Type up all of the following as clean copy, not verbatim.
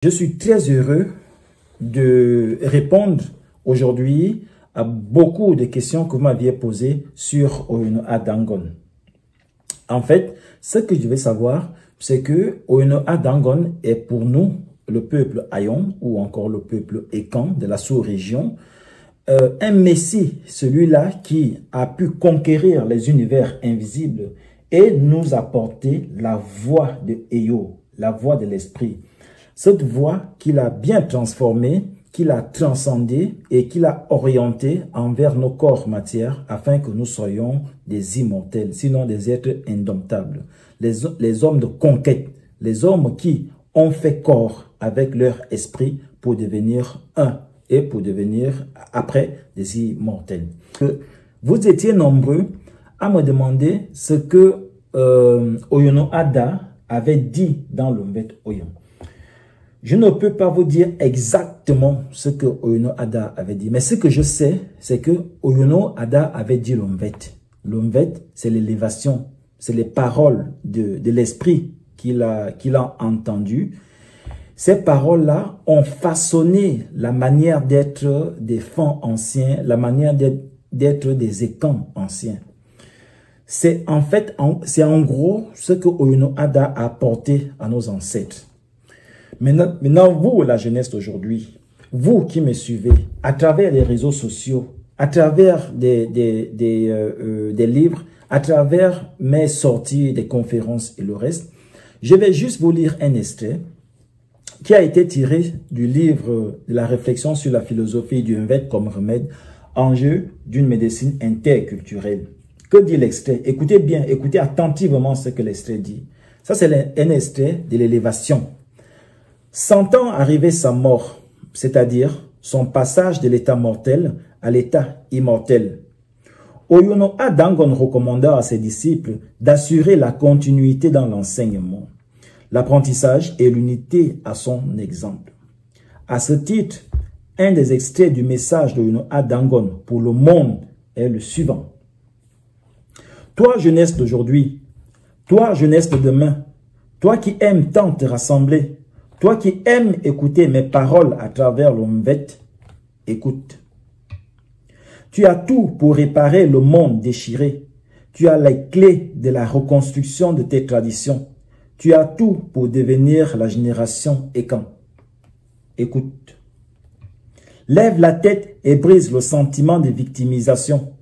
Je suis très heureux de répondre aujourd'hui à beaucoup de questions que vous m'aviez posées sur Oyino-A Dangon. En fait, ce que je veux savoir, c'est que Oyino-A Dangon est pour nous, le peuple Ayon ou encore le peuple Ekan de la sous-région, un messie, celui-là qui a pu conquérir les univers invisibles et nous apporter la voix de Eyo, la voix de l'esprit. Cette voix qu'il a bien transformée, qu'il a transcendée et qu'il a orientée envers nos corps matière afin que nous soyons des immortels, sinon des êtres indomptables. Les hommes de conquête, les hommes qui ont fait corps avec leur esprit pour devenir un et pour devenir après des immortels. Vous étiez nombreux à me demander ce que Oyino-A avait dit dans l'Omvet Oyon. Je ne peux pas vous dire exactement ce que Oyino-A avait dit, mais ce que je sais, c'est que Oyino-A avait dit l'Omvet. L'Omvet, c'est l'élévation, c'est les paroles de l'esprit qu'il a entendu. Ces paroles-là ont façonné la manière d'être des Fans anciens, la manière d'être des Ekans anciens. C'est en fait, c'est en gros ce que Oyino-A a apporté à nos ancêtres. Maintenant, vous, la jeunesse d'aujourd'hui, vous qui me suivez, à travers les réseaux sociaux, à travers des livres, à travers mes sorties, des conférences et le reste, je vais juste vous lire un extrait qui a été tiré du livre de la réflexion sur la philosophie du Omvet comme remède, enjeu d'une médecine interculturelle. Que dit l'extrait? Écoutez bien, écoutez attentivement ce que l'extrait dit. Ça, c'est un extrait de l'élévation. Sentant arriver sa mort, c'est-à-dire son passage de l'état mortel à l'état immortel, Oyino-A Dangon recommanda à ses disciples d'assurer la continuité dans l'enseignement, l'apprentissage et l'unité à son exemple. À ce titre, un des extraits du message d'Oyino-A Dangon pour le monde est le suivant. Toi, jeunesse d'aujourd'hui, toi, jeunesse de demain, toi qui aimes tant te rassembler, toi qui aimes écouter mes paroles à travers l'Omvet, écoute. Tu as tout pour réparer le monde déchiré. Tu as les clés de la reconstruction de tes traditions. Tu as tout pour devenir la génération Ekan. Écoute. Lève la tête et brise le sentiment de victimisation.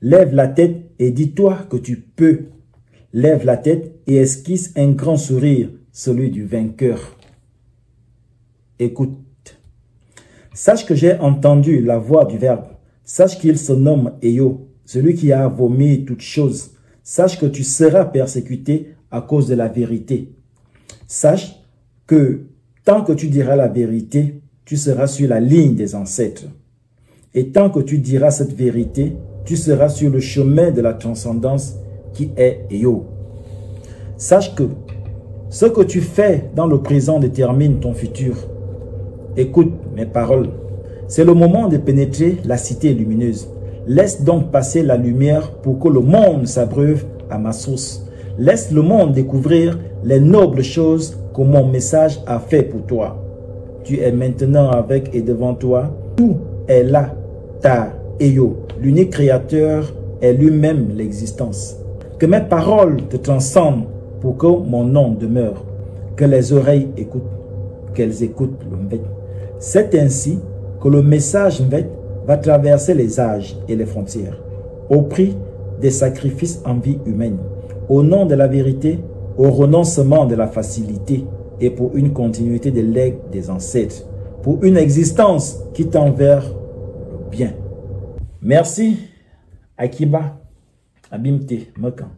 Lève la tête et dis-toi que tu peux. Lève la tête et esquisse un grand sourire, celui du vainqueur. Écoute. Sache que j'ai entendu la voix du Verbe. Sache qu'il se nomme Eyo, celui qui a vomi toutes choses. Sache que tu seras persécuté à cause de la vérité. Sache que tant que tu diras la vérité, tu seras sur la ligne des ancêtres. Et tant que tu diras cette vérité, tu seras sur le chemin de la transcendance qui est Eyo. Sache que ce que tu fais dans le présent détermine ton futur. Écoute mes paroles. C'est le moment de pénétrer la cité lumineuse. Laisse donc passer la lumière pour que le monde s'abreuve à ma source. Laisse le monde découvrir les nobles choses que mon message a fait pour toi. Tu es maintenant avec et devant toi. Tout est là. Ta Eyo, l'unique créateur, est lui-même l'existence. Que mes paroles te transcendent pour que mon nom demeure. Que les oreilles écoutent, qu'elles écoutent l'Omvet. C'est ainsi que le message Omvet va traverser les âges et les frontières, au prix des sacrifices en vie humaine, au nom de la vérité, au renoncement de la facilité et pour une continuité des legs des ancêtres, pour une existence qui tend vers le bien. Merci, Akiba, Abimte, Mekan.